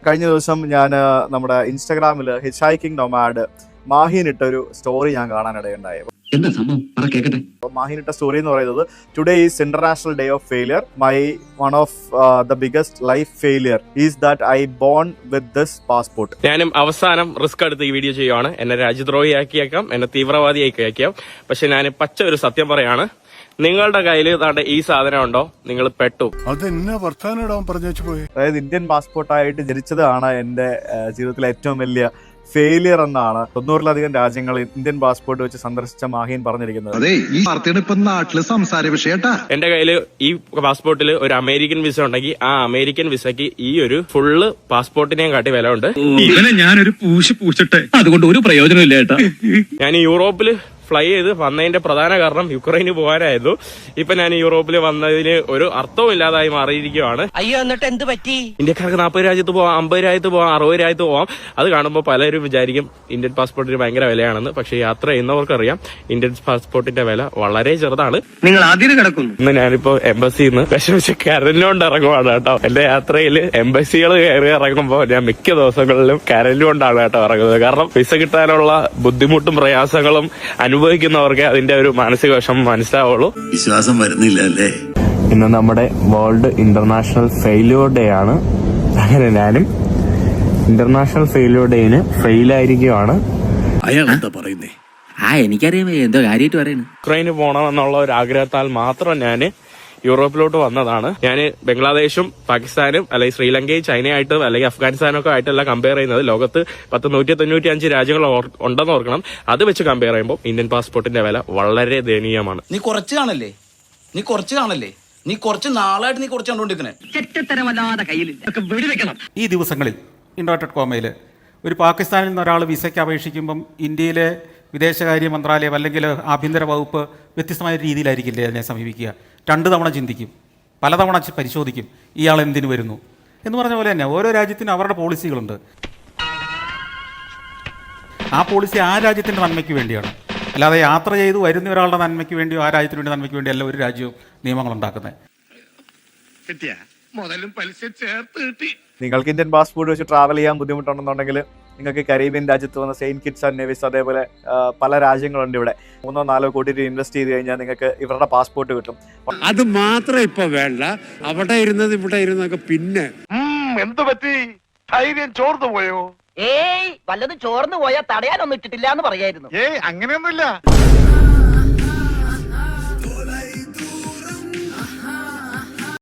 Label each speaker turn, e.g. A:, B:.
A: കഴിഞ്ഞ ദിവസം ഞാൻ നമ്മുടെ ഇൻസ്റ്റാഗ്രാമിൽ ഹിച്ച് ഹൈക്കിംഗ് നൊമാഡ് മാഹിൻ ഇട്ടൊരു സ്റ്റോറി ഞാൻ കാണാനിടയുണ്ടായി.
B: എന്താ സംഭവം കേക്കട്ടെ.
A: മാഹിൻ ഇട്ട സ്റ്റോറി എന്ന് പറയുന്നത് today is international day of failure. My one of the biggest life failure is that I bone with this passport.
C: ഞാനും അവസാനം റിസ്ക് എടുത്ത് ഈ വീഡിയോ ചെയ്യുവാണ്. എന്നെ രാജ്യദ്രോഹിയാക്കിയേക്കാം, എന്നെ തീവ്രവാദിയാക്കിയേക്കാം. പക്ഷെ ഞാൻ പച്ച ഒരു സത്യം പറയാണ്, നിങ്ങളുടെ കയ്യിൽ ഈ സാധനം ഉണ്ടോ, നിങ്ങൾ പെട്ടു.
A: അതായത് ഇന്ത്യൻ പാസ്പോർട്ടായിട്ട് ജനിച്ചതാണ് എന്റെ ജീവിതത്തിലെ ഏറ്റവും വലിയ ഫെയിലിയർ എന്നാണ് 90-ലധികം രാജ്യങ്ങൾ ഇന്ത്യൻ പാസ്പോർട്ട് വെച്ച് സന്ദർശിച്ച മാഹിൻ പറഞ്ഞിരിക്കുന്നത്.
C: എന്റെ കയ്യിൽ ഈ പാസ്പോർട്ടിൽ ഒരു അമേരിക്കൻ വിസ ഉണ്ടെങ്കിൽ ആ അമേരിക്കൻ വിസയ്ക്ക് ഈ ഒരു ഫുള്ള് പാസ്പോർട്ടിനെയും കാട്ടി വില ഉണ്ട്.
B: ഞാനൊരു പൂച്ചിട്ടെ അതുകൊണ്ട് ഒരു പ്രയോജനമില്ല ഏട്ടാ.
C: ഞാൻ യൂറോപ്പിൽ ഫ്ലൈ ചെയ്ത് വന്നതിന്റെ പ്രധാന കാരണം യുക്രൈന് പോകാനായിരുന്നു. ഇപ്പൊ ഞാൻ യൂറോപ്പിൽ വന്നതിന് ഒരു അർത്ഥവും ഇല്ലാതായി മാറിയിരിക്കുകയാണ്.
D: അയ്യോ, എന്നിട്ട് എന്ത് പറ്റി?
C: ഇന്ത്യക്കാർക്ക് 40 രാജ്യത്ത് പോവാം, 50 രാജ്യത്ത് പോവാം, 60 രാജ്യത്ത് പോവാം. അത് കാണുമ്പോൾ പലരും വിചാരിക്കും ഇന്ത്യൻ പാസ്പോർട്ടിന് ഭയങ്കര വിലയാണെന്ന്. പക്ഷെ യാത്ര ചെയ്യുന്നവർക്കറിയാം ഇന്ത്യൻ പാസ്പോർട്ടിന്റെ വില വളരെ ചെറുതാണ്.
D: നിങ്ങൾ അതിന് കിടക്കുന്നു.
C: ഇന്ന് ഞാനിപ്പോ എംബസിന്ന് വിഷമിച്ച് കരഞ്ഞുകൊണ്ട് ഇറങ്ങുവാണ് കേട്ടോ. എന്റെ യാത്രയിൽ എംബസികൾ കയറി ഇറങ്ങുമ്പോൾ ഞാൻ മിക്ക ദിവസങ്ങളിലും കരഞ്ഞുകൊണ്ടാണ് കേട്ടോ ഇറങ്ങുന്നത്. കാരണം വിസ കിട്ടാനുള്ള ബുദ്ധിമുട്ടും പ്രയാസങ്ങളും അനുഭവിക്കുന്നവർക്ക് അതിന്റെ ഒരു മാനസിക വിഷമം മനസ്സിലാവുള്ളൂ.
B: വിശ്വാസം വരുന്നില്ല അല്ലേ?
C: ഇന്ന് നമ്മുടെ വേൾഡ് ഇന്റർനാഷണൽ ഫെയിലിയർ ഡേ ആണ്. അങ്ങനെ ഞാനും ഇന്റർനാഷണൽ ഫെയിലിയർ ഡേന് ഫെയിലായിരിക്കുവാണ്.
B: അയാൾ എന്താ പറയുന്നേ? എനിക്കറിയാം എന്തോ കാര്യമായിട്ട് പറയുന്നു.
C: യുക്രൈന് പോകണമെന്നുള്ള ഒരു ആഗ്രഹത്താൽ മാത്രം ഞാൻ യൂറോപ്പിലോട്ട് വന്നതാണ്. ഞാൻ ബംഗ്ലാദേശും പാകിസ്ഥാനും അല്ലെങ്കിൽ ശ്രീലങ്കയും ചൈനയായിട്ടും അല്ലെങ്കിൽ അഫ്ഗാനിസ്ഥാനും ഒക്കെ ആയിട്ടല്ല കമ്പയർ ചെയ്യുന്നത്. ലോകത്ത് 195 രാജ്യങ്ങൾ ഉണ്ടെന്ന് ഓർക്കണം. അത് വെച്ച് കമ്പയർ ചെയ്യുമ്പോൾ ഇന്ത്യൻ പാസ്പോർട്ടിന്റെ വില വളരെ ദയനീയമാണ്.
E: നീ കുറച്ച് കാണല്ലേ, നീ കുറച്ച് നാളായിട്ട് നീ കുറച്ച് കണ്ടോണ്ടിരിക്കണേ.
D: ചെറ്റത്തരമല്ലാതെ കയ്യിലില്ല.
F: ഈ ദിവസങ്ങളിൽ ഇൻവേർട്ടഡ് കോമയിൽ ഒരു പാകിസ്ഥാനിൽ നിന്ന് ഒരാൾ വിസയ്ക്ക് അപേക്ഷിക്കുമ്പം ഇന്ത്യയിലെ വിദേശകാര്യ മന്ത്രാലയം അല്ലെങ്കിൽ ആഭ്യന്തര വകുപ്പ് വ്യത്യസ്തമായ രീതിയിലായിരിക്കില്ലേ അതിനെ സമീപിക്കുക. 2 തവണ ചിന്തിക്കും, പലതവണ പരിശോധിക്കും ഇയാൾ എന്തിനു വരുന്നു എന്ന് പറഞ്ഞ പോലെ തന്നെ ഓരോ രാജ്യത്തിനും അവരുടെ പോളിസികളുണ്ട്. ആ പോളിസി ആ രാജ്യത്തിൻ്റെ നന്മയ്ക്ക് വേണ്ടിയാണ്, അല്ലാതെ യാത്ര ചെയ്ത് വരുന്ന ഒരാളുടെ നന്മയ്ക്ക് വേണ്ടിയോ ആ രാജ്യത്തിന് വേണ്ടി നന്മയ്ക്ക് വേണ്ടിയോ അല്ല ഒരു രാജ്യവും നിയമങ്ങൾ ഉണ്ടാക്കുന്നത്.
A: നിങ്ങൾക്ക് ഇന്ത്യൻ പാസ്പോർട്ട് വെച്ച് ട്രാവൽ ചെയ്യാൻ ബുദ്ധിമുട്ടുണ്ടെന്നുണ്ടെങ്കിൽ നിങ്ങൾക്ക് കരീബിയൻ രാജ്യത്ത് വന്ന സെയിന്റ് കിറ്റ്സ് ആൻഡ് നെവിസ്, അതേപോലെ പല രാജ്യങ്ങളുണ്ട് ഇവിടെ. 3-4 കോടി രൂപ ഇൻവെസ്റ്റ് ചെയ്ത് കഴിഞ്ഞാൽ നിങ്ങൾക്ക് ഇവരുടെ പാസ്പോർട്ട് കിട്ടും.
G: അത് മാത്രം ഇപ്പൊ വേണ്ട, അവിടെ ഇരുന്നത് ഇവിടെ ഇരുന്നൊക്കെ പിന്നെ
H: എന്തു പറ്റി? ധൈര്യം ചോർന്നു പോയോ?
D: ഏയ്, വല്ലതും ചോർന്നു പോയാൽ തടയാനൊന്നും ഇട്ടിട്ടില്ല എന്ന് പറയായിരുന്നു.
H: അങ്ങനെയൊന്നുമില്ല.